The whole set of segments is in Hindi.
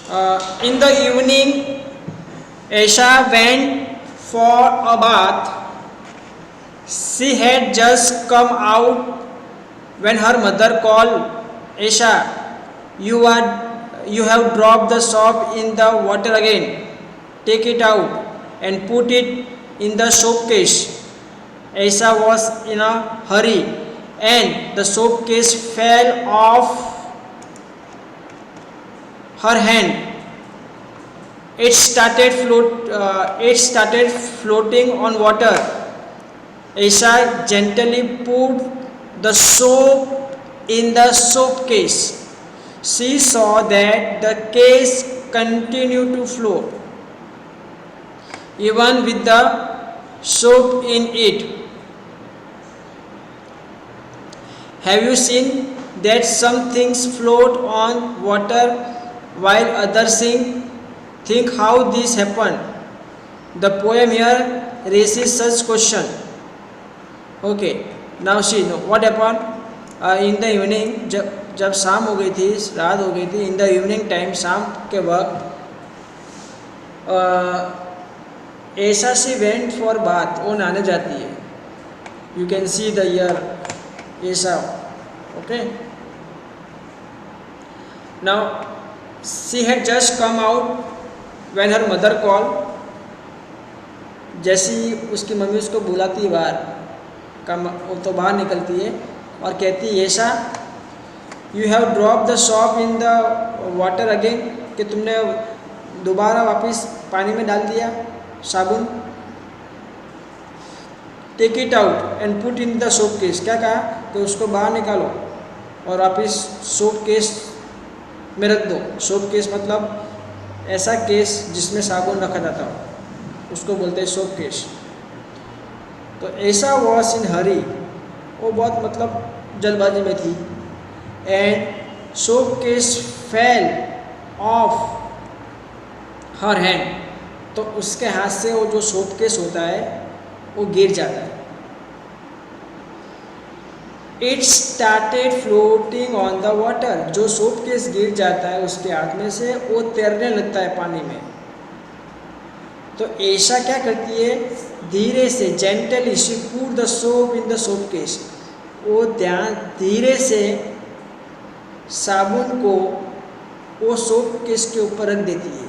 In the evening, Aisha went for a bath. She had just come out when her mother called, Aisha, you have dropped the soap in the water again. Take it out and put it in the soap case. Aisha was in a hurry and the soap case fell off her hand. It started floating on water. Aisha gently put the soap in the soap case. She saw that the case continued to float, even with the soap in it. Have you seen that some things float on water while others sink? Think how this happened. The poem here raises such question. Okay, now see what happened in the evening. जब शाम हो गई थी, रात हो गई थी, इन द इवनिंग टाइम, शाम के वक्त, ऐसा सी वेंट फॉर बाथ, वो नहाने जाती है. You can see the ear ऐसा. Okay, now she had just come out when her mother call. जैसी उसकी मम्मी उसको बुलाती है बाहर, वो तो बाहर निकलती है और कहती है, ऐसा you have drop the soap in the water again, कि तुमने दोबारा वापस पानी में डाल दिया साबुन. Take it out and put in the soap case. क्या कहा कि उसको बाहर निकालो और वापस सोप केस में रख दो. सोप केस मतलब ऐसा केस जिसमें साबुन रखा जाता हो, उसको बोलते हैं सोप केस. तो ऐसा वॉज इन हरी, वो बहुत मतलब जल्दबाजी में थी. And soap case fell of her hand, तो उसके हाथ से वो जो सोप केस होता है वो गिर जाता है. It started floating on the water. जो सोप केस गिर जाता है उसके हाथ में से, वो तैरने लगता है पानी में. तो ऐसा क्या करती है, धीरे से, gently she put the soap in the soap case. वो धीरे से साबुन को वो सोप केस के ऊपर रख देती है.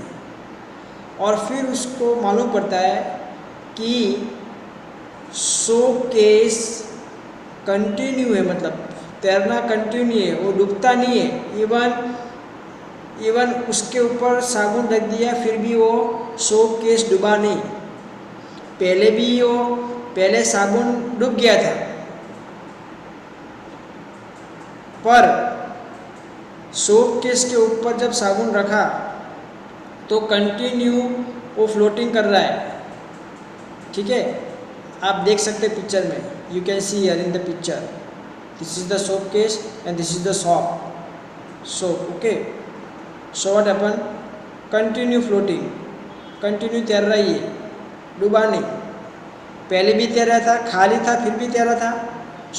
और फिर उसको मालूम पड़ता है कि सोप केस कंटिन्यू है, मतलब तैरना कंटिन्यू है, वो डूबता नहीं है. इवन उसके ऊपर साबुन रख दिया फिर भी वो सोप केस डूबा नहीं. पहले साबुन डूब गया था, पर सोप केस के ऊपर जब साबुन रखा तो कंटिन्यू वो फ्लोटिंग कर रहा है. ठीक है, आप देख सकते हैं पिक्चर में. You can see here in the picture, this is the soap case and this is the soap. Okay, so what happen, continue floating, continue तैर रही है, डूबा नहीं. पहले भी तैर रहा था, खाली था, फिर भी तैर रहा था.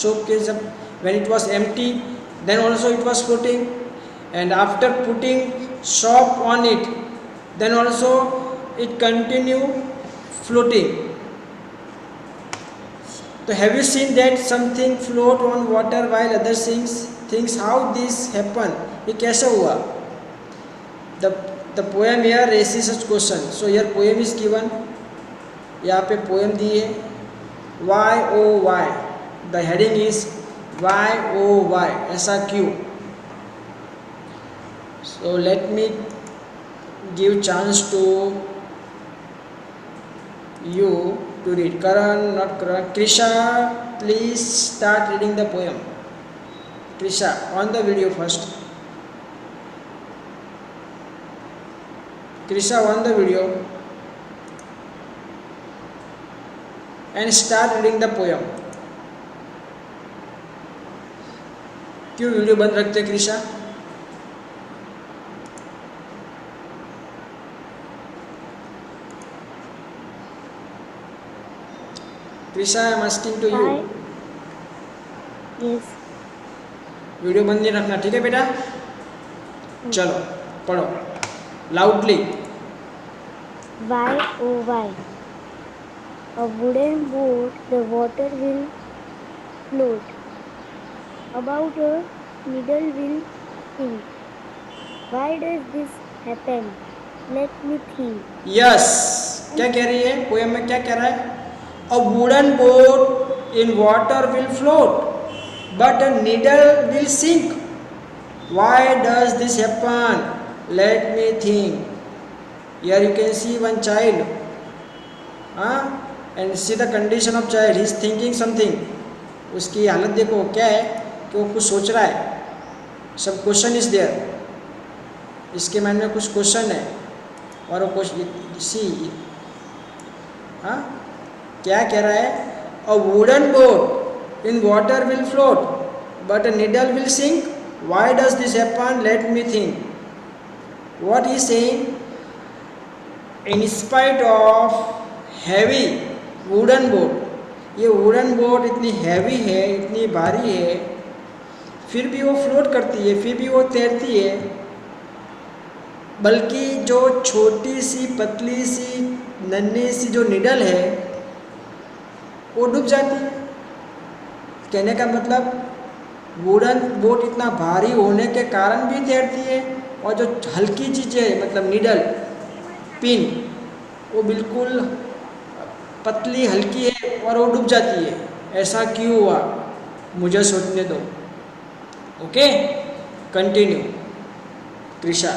सोप केस जब when it was empty, then also it was floating. And after putting soap on it, then also it continue floating. So have you seen that something float on water while others thinks how this happen, ये कैसे हुआ. the poem here raises such question. So here poem is given, यहाँ पे poem दी है, why oh why. The heading is why oh why, ऐसा क्यों. So let me give chance to you to read. Karan, not Karan, Krisha, please start reading the poem. Krisha, on the video first. Krisha, on the video and start reading the poem. क्यों वीडियो बंद रखते Krisha. Krisha, I am asking to you. Yes. Video बंद नहीं रखना, ठीक है बेटा. चलो पढ़ो. loudly. Why, oh why? A wooden boat, the water will float. About a needle will sink. Why does this happen? Let me think. Yes, क्या And कह रही है पोएम में, क्या कह रहा है? A wooden boat in water will float, but a needle will sink. Why does this happen? Let me think. Here you can see one child, and see the condition of child. He is thinking something. उसकी हालत देखो क्या है कि वो कुछ सोच रहा है. सब क्वेश्चन इज देयर, इसके माइंड में कुछ क्वेश्चन है और वो सी हाँ क्या कह रहा है? A wooden boat in water will float but a needle will sink. Why does this happen? Let me think. What he saying? In spite of heavy wooden boat, ये वुडन बोट इतनी हैवी है, इतनी भारी है, फिर भी वो फ्लोट करती है, फिर भी वो तैरती है. बल्कि जो छोटी सी पतली सी नन्ही सी जो निडल है वो डूब जाती है. कहने का मतलब वुडन बोट इतना भारी होने के कारण भी तैरती है, और जो हल्की चीज़ें है मतलब निडल पिन वो बिल्कुल पतली हल्की है और वो डूब जाती है. ऐसा क्यों हुआ? मुझे सोचने दो. Okay, continue. Krisha.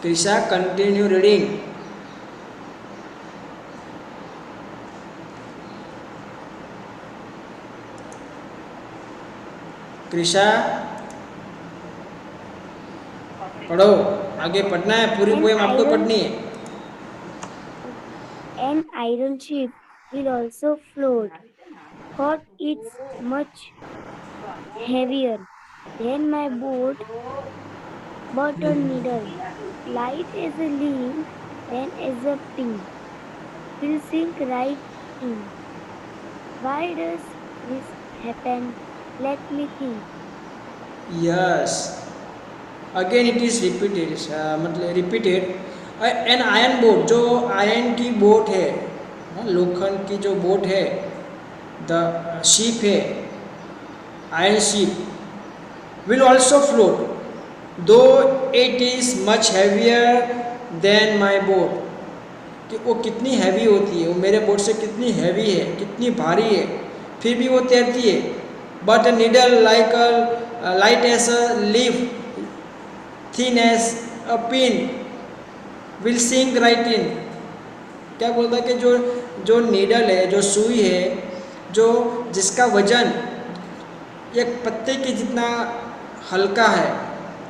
Krisha continue reading. Krisha पढ़ो, आगे पढ़ना है, पूरी an पोएम आपको iron पढ़नी है. an iron ship will also float, but it's much heavier than my boat, but a needle, light as a leaf, thin as a pin, will sink right in. Why does this happen? Let me think. Yes, again it is repeated, मतलब रिपीटेड. एन आयरन बोट, जो आयरन की बोट है, लोखंड की जो बोट है, द शिप है, iron ship will also float though it is much heavier than my boat. कि वो कितनी हैवी होती है, वो मेरे बोट से कितनी हैवी है, कितनी भारी है, फिर भी वो तैरती है. But needle like a light as a leaf, thin as a pin, will sink right in. क्या बोलता है कि जो जो नीडल है, जो सुई है, जो जिसका वजन एक पत्ते के जितना हल्का है,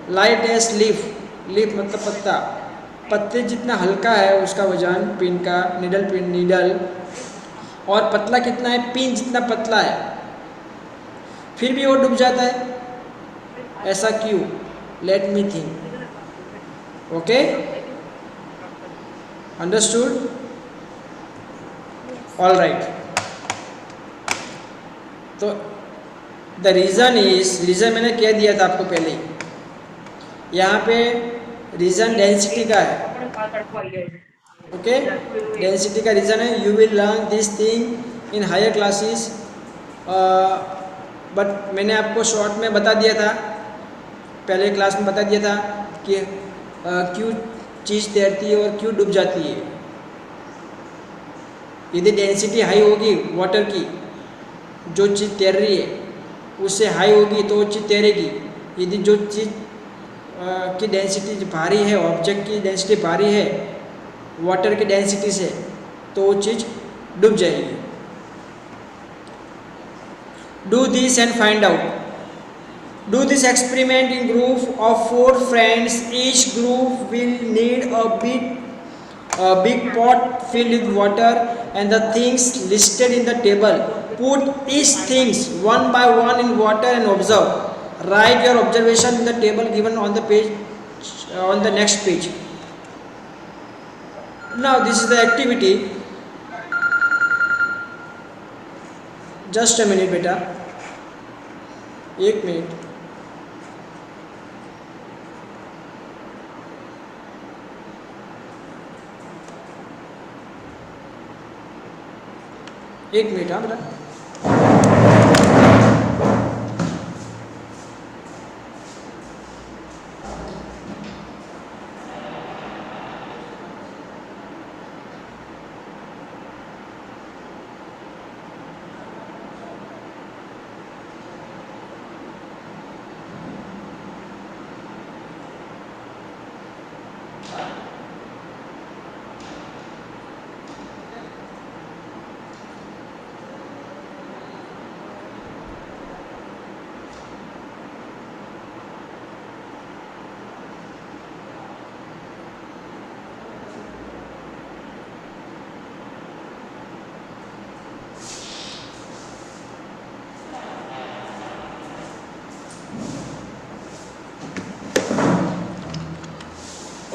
लाइट एस लीफ, लीफ मतलब पत्ता, पत्ते जितना हल्का है उसका वजन पिन का, नीडल पिन नीडल, और पतला कितना है? पिन जितना पतला है, फिर भी वो डूब जाता है. ऐसा क्यों? Late me think. Okay, understood? Yes. All right. तो द रीज़न इज, रीज़न मैंने कह दिया था आपको पहले ही. यहाँ पे रीज़न डेंसिटी का है. ओके, डेंसिटी का रीज़न है. You will learn this thing in higher classes, but मैंने आपको शॉर्ट में बता दिया था, पहले क्लास में बता दिया था कि क्यों चीज़ तैरती है और क्यों डूब जाती है. यदि डेंसिटी हाई होगी वाटर की, जो चीज़ तैर रही है उससे हाई होगी तो वो चीज़ तैरेगी. यदि जो चीज़ की डेंसिटी भारी है, ऑब्जेक्ट की डेंसिटी भारी है वाटर की डेंसिटी से, तो वो चीज़ डूब जाएगी. Do this and find out. Do this experiment in group of 4 friends. Each group will need a big pot filled with water and the things listed in the table. Put each things one by one in water and observe. Write your observation in the table given on the page, on the next page. Now this is the activity. Just a minute, beta. 1 minute. एक मिनट, हाँ बेटा।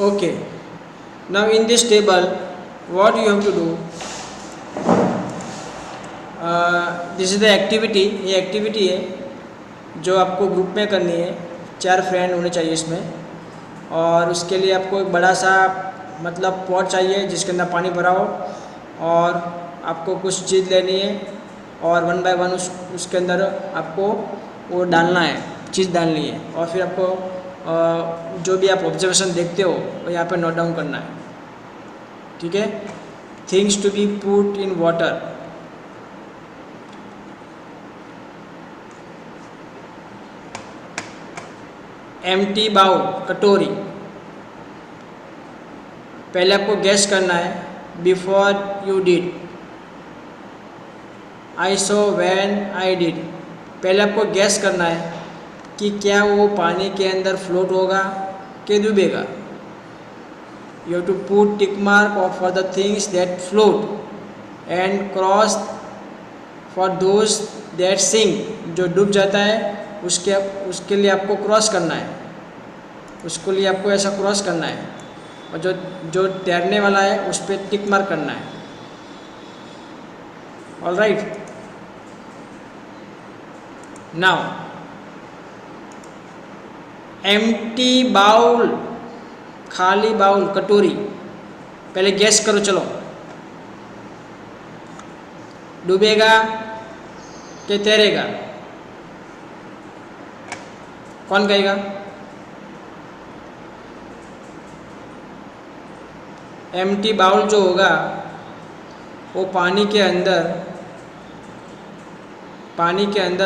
Okay, now in this table what you have to do, this is the activity. ये एक्टिविटी है जो आपको ग्रुप में करनी है, 4 फ्रेंड होने चाहिए इसमें। और उसके लिए आपको एक बड़ा सा मतलब पॉट चाहिए जिसके अंदर पानी भरा हो, और आपको कुछ चीज़ लेनी है, और 1 बाय 1 उसके अंदर आपको वो डालना है, चीज़ डालनी है। और फिर आपको जो भी आप ऑब्जर्वेशन देखते हो वो यहाँ पे नोट डाउन करना है, ठीक है। Things to be put in water, empty bowl, कटोरी। पहले आपको गैस करना है, before you did, I so, when I did. पहले आपको गैस करना है कि क्या वो पानी के अंदर फ्लोट होगा कि डूबेगा। You have to put tick mark for the things that float and cross for those that sink. जो डूब जाता है उसके लिए आपको क्रॉस करना है, उसके लिए आपको ऐसा क्रॉस करना है। और जो तैरने वाला है उस पर टिक मार्क करना है। All right, now empty bowl, खाली बाउल, कटोरी। पहले गैस करो, चलो, डूबेगा कि तैरेगा? कौन कहेगा? एम्प्टी बाउल जो होगा वो पानी के अंदर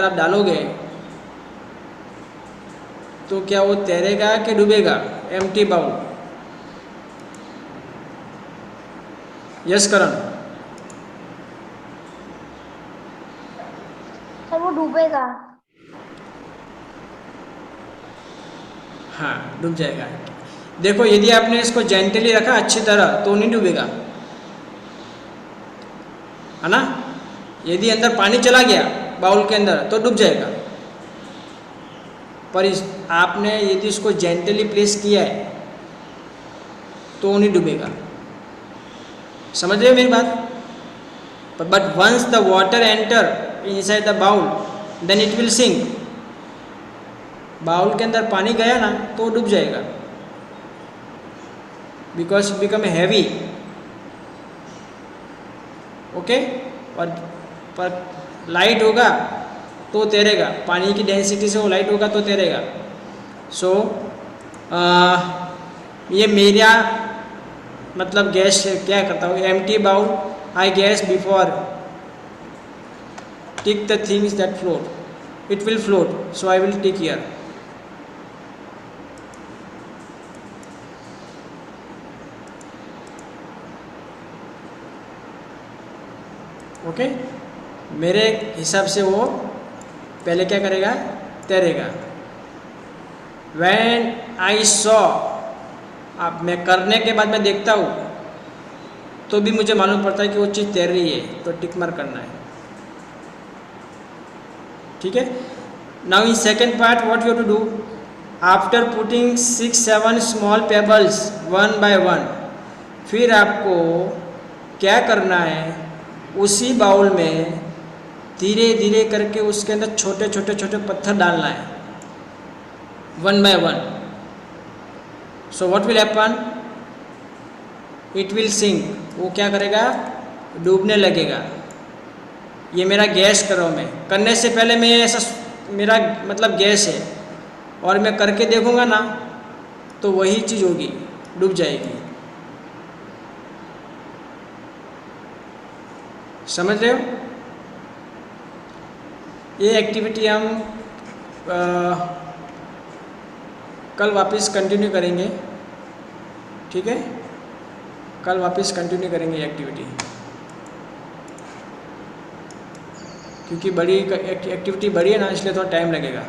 आप डालोगे तो क्या वो तैरेगा कि डूबेगा? Empty bowl. Yes Karan? Sir वो डूबेगा। हाँ, डूब जाएगा। देखो, यदि आपने इसको जेंटली रखा अच्छी तरह तो नहीं डूबेगा, है ना। यदि अंदर पानी चला गया बाउल के अंदर तो डूब जाएगा। पर आपने यदि इसको जेंटली प्लेस किया है तो नहीं डूबेगा। समझ रहे हो मेरी बात? But once the water enter inside the bowl then it will sink. Bowl के अंदर पानी गया ना तो डूब जाएगा, because it become heavy. Okay, पर लाइट होगा तो तैरेगा, पानी की डेंसिटी से वो लाइट होगा तो तैरेगा। सो ये मेरा मतलब गैस क्या करता हूँ, empty bowl, I guess before tick the things that float, it will float, so I will tick here. Okay, मेरे हिसाब से वो पहले क्या करेगा? तैरेगा। When I saw, अब मैं करने के बाद मैं देखता हूँ तो भी मुझे मालूम पड़ता है कि वो चीज़ तैर रही है, तो टिक मार्क करना है, ठीक है। Now in second part what you to do, after putting 6-7 small pebbles 1 by 1, फिर आपको क्या करना है, उसी बाउल में धीरे धीरे करके उसके अंदर छोटे छोटे छोटे पत्थर डालना है 1 by 1। So what will happen, it will sink. वो क्या करेगा? डूबने लगेगा। ये मेरा गैस कर रहा हूँ, मैं करने से पहले मैं ऐसा मेरा मतलब गैस है, और मैं करके देखूँगा ना तो वही चीज़ होगी, डूब जाएगी। समझ रहे हो? ये एक्टिविटी हम कल वापस कंटिन्यू करेंगे, ठीक है? कल वापस कंटिन्यू करेंगे ये एक्टिविटी, क्योंकि बड़ी एक्टिविटी बड़ी है ना, इसलिए थोड़ा टाइम लगेगा।